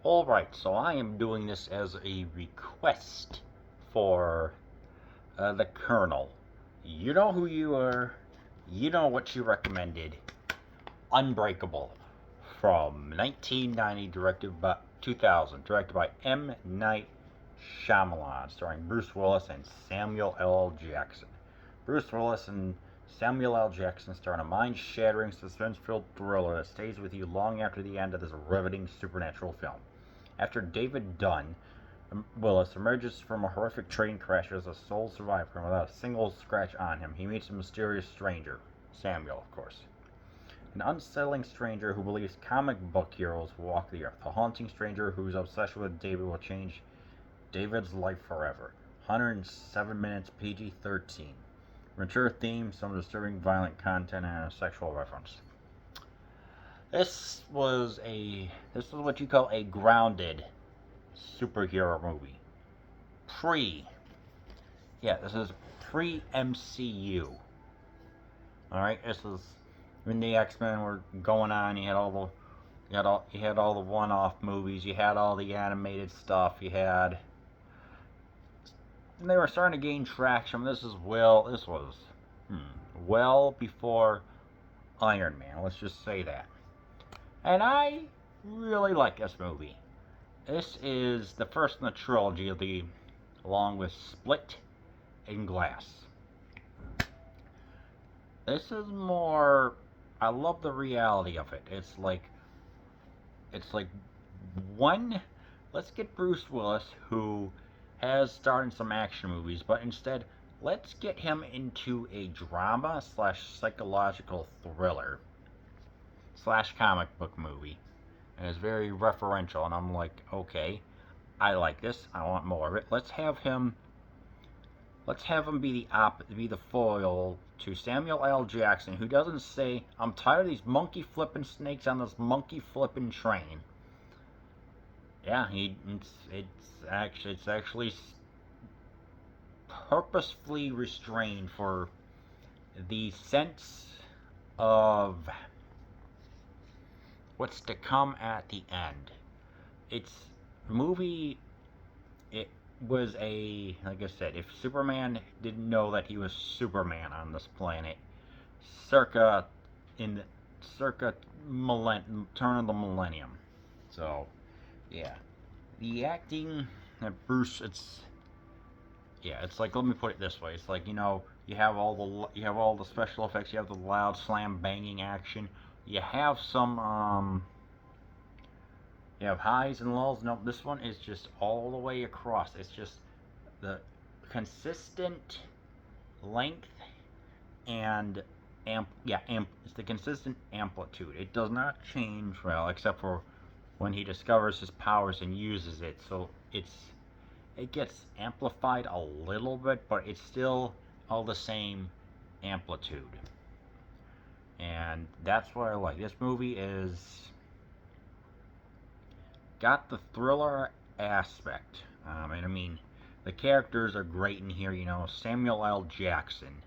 Alright, so I am doing this as a request for the Colonel. You know who you are, you know what you recommended. Unbreakable from 1990, directed by 2000, directed by M. Night Shyamalan, starring Bruce Willis and Samuel L. Jackson. Bruce Willis and Samuel L. Jackson star in a mind-shattering, suspense-filled thriller that stays with you long after the end of this riveting supernatural film. After David Dunn, Willis emerges from a horrific train crash as a sole survivor without a single scratch on him, he meets a mysterious stranger, Samuel, of course. An unsettling stranger who believes comic book heroes will walk the earth. A haunting stranger whose obsession with David will change David's life forever. 107 minutes, PG-13. Mature themes, some disturbing violent content, and a sexual reference. This was what you call a grounded superhero movie. This is pre-MCU. Alright, this is when the X-Men were going on. You had all the one-off movies, you had all the animated stuff, and they were starting to gain traction. This was well before Iron Man, let's just say that. And I really like this movie. This is the first in the trilogy along with Split and Glass. This is more, I love the reality of it. It's like one, let's get Bruce Willis, who has starred in some action movies, but instead, let's get him into a drama / psychological thriller / comic book movie. And it's very referential, and I'm like, okay, I like this, I want more of it. Let's have him be the foil to Samuel L. Jackson, who doesn't say, I'm tired of these monkey flipping snakes on this monkey flipping train. Yeah, it's actually purposefully restrained for the sense of what's to come at the end. It was like I said, if Superman didn't know that he was Superman on this planet, circa turn of the millennium. So, yeah. The acting at Bruce, it's like, let me put it this way. It's like, you have all the special effects, you have the loud slam banging action, you have some you have highs and lows. No, this one is just all the way across. It's just the consistent length and it's the consistent amplitude. It does not change, well, except for when he discovers his powers and uses it. So it gets amplified a little bit, but it's still all the same amplitude. And that's what I like. This movie got the thriller aspect. And I mean, the characters are great in here. Samuel L. Jackson,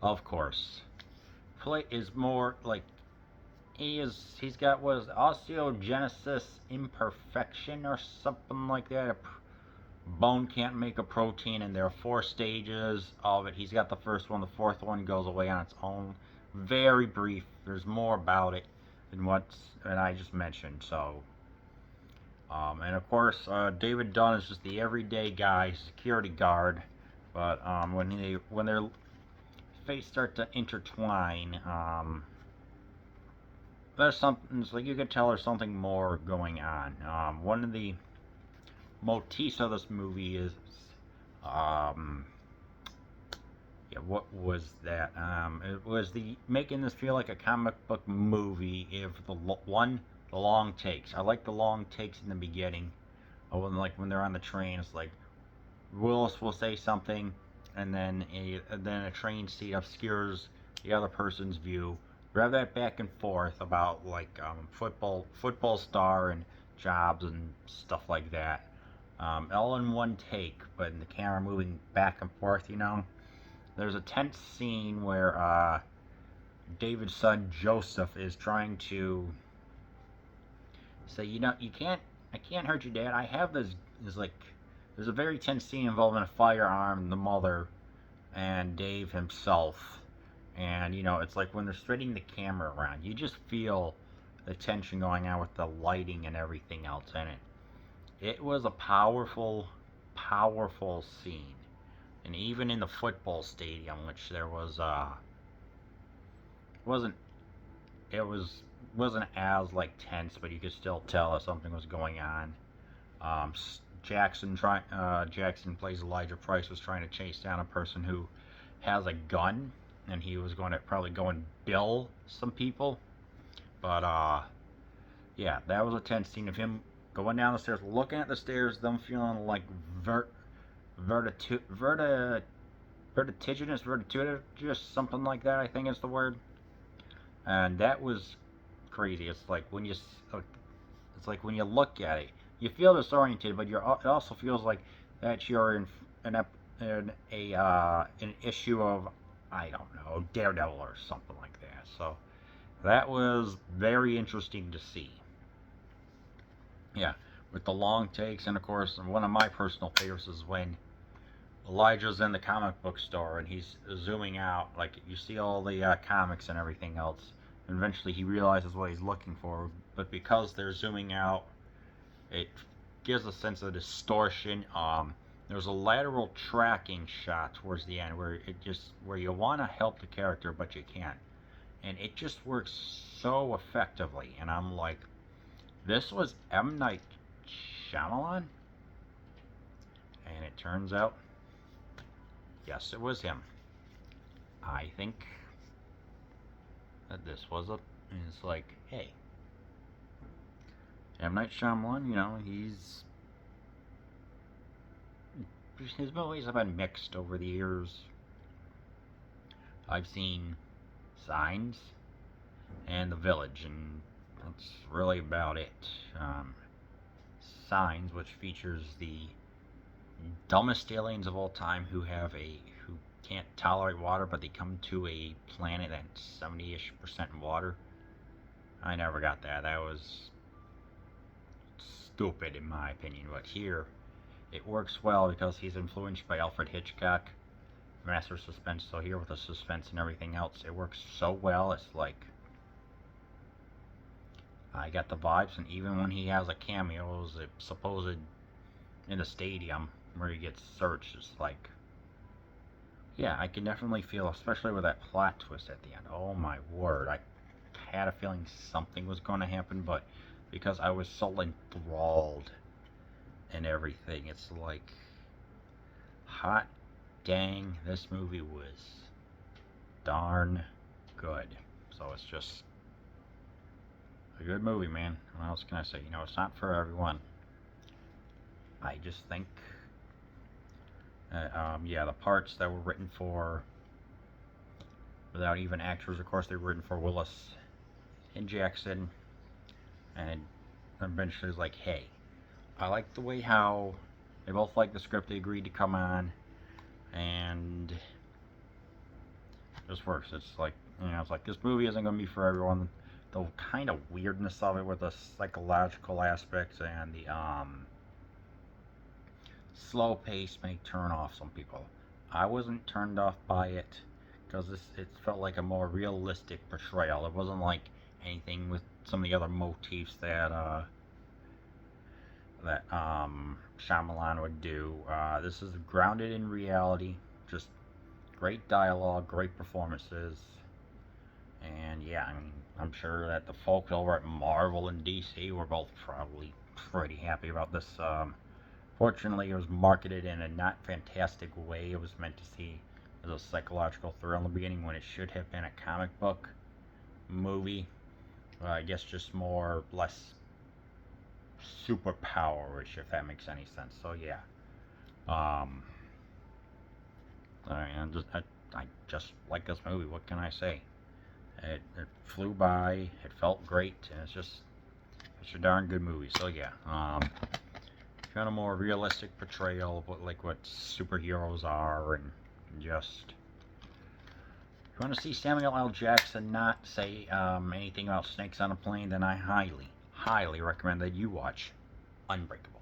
of course, is more like he's got osteogenesis imperfection or something like that. A bone can't make a protein, and there are 4 stages of it. He's got the first one. The 4th one goes away on its own. Very brief. There's more about it than I just mentioned. So, and of course, David Dunn is just the everyday guy, security guard. But when their fates start to intertwine, there's something. It's like you can tell there's something more going on. One of the motifs of this movie is, what was that? It was making this feel like a comic book movie. If the long takes. I like the long takes in the beginning. When they're on the train, it's like Willis will say something, and then a train seat obscures the other person's view. We have that back and forth about football star and jobs and stuff like that. All in one take, but the camera moving back and forth. There's a tense scene where David's son Joseph is trying to say, you can't I can't hurt you, Dad. I have this. Is like, there's a very tense scene involving a firearm, the mother, and Dave himself. And, it's like when they're spreading the camera around, you just feel the tension going on with the lighting and everything else in it. It was a powerful, powerful scene. And even in the football stadium, which there was, wasn't, it wasn't as, like, tense, but you could still tell if something was going on. Um, Jackson plays Elijah Price, was trying to chase down a person who has a gun, and he was going to probably go and bill some people. But yeah, that was a tense scene of him going down the stairs, looking at the stairs, them feeling like vertiginous, something like that. I think is the word. And that was crazy. It's like when you look at it, you feel disoriented, but it also feels like that you're in an issue of, I don't know, Daredevil or something like that. So that was very interesting to see. Yeah, with the long takes, and of course, one of my personal favorites is when Elijah's in the comic book store and he's zooming out, like you see all the comics and everything else. And eventually, he realizes what he's looking for, but because they're zooming out, it gives a sense of distortion. There's a lateral tracking shot towards the end where you want to help the character, but you can't, and it just works so effectively. And I'm like, this was M. Night Shyamalan? And it turns out, yes, it was him. I think that this was it's like, hey, M. Night Shyamalan, his movies have been mixed over the years. I've seen Signs and The Village, and that's really about it. Signs, which features the dumbest aliens of all time who can't tolerate water, but they come to a planet that's 70-ish% water. I never got that. That was stupid in my opinion. But here, it works well because he's influenced by Alfred Hitchcock, Master of Suspense. So here with the suspense and everything else, it works so well. It's like, I got the vibes. And even when he has a cameo, supposed in the stadium where he gets searched, it's like, yeah, I can definitely feel, especially with that plot twist at the end. Oh my word, I had a feeling something was going to happen, but because I was so enthralled and everything, it's like, hot dang, this movie was darn good. So it's just a good movie, man. What else can I say? It's not for everyone. I just think yeah, the parts that were written for, without even actors, of course, they were written for Willis and Jackson, and eventually it's like, hey, I like the way how they both like the script, they agreed to come on, and it just works. It's like, this movie isn't going to be for everyone. The kind of weirdness of it with the psychological aspects and the slow pace may turn off some people. I wasn't turned off by it because it felt like a more realistic portrayal. It wasn't like anything with some of the other motifs that Shyamalan would do. This is grounded in reality. Just great dialogue, great performances, and yeah, I'm sure that the folks over at Marvel and DC were both probably pretty happy about this. Fortunately, it was marketed in a not fantastic way. It was meant to see as a psychological thriller in the beginning when it should have been a comic book movie. I guess just less superpowerish, if that makes any sense. So yeah, I just like this movie. What can I say? It flew by. It felt great, and it's a darn good movie. So yeah, kind of more realistic portrayal of what superheroes are, and just, if you want to see Samuel L. Jackson not say anything about snakes on a plane, then I highly, highly recommend that you watch Unbreakable.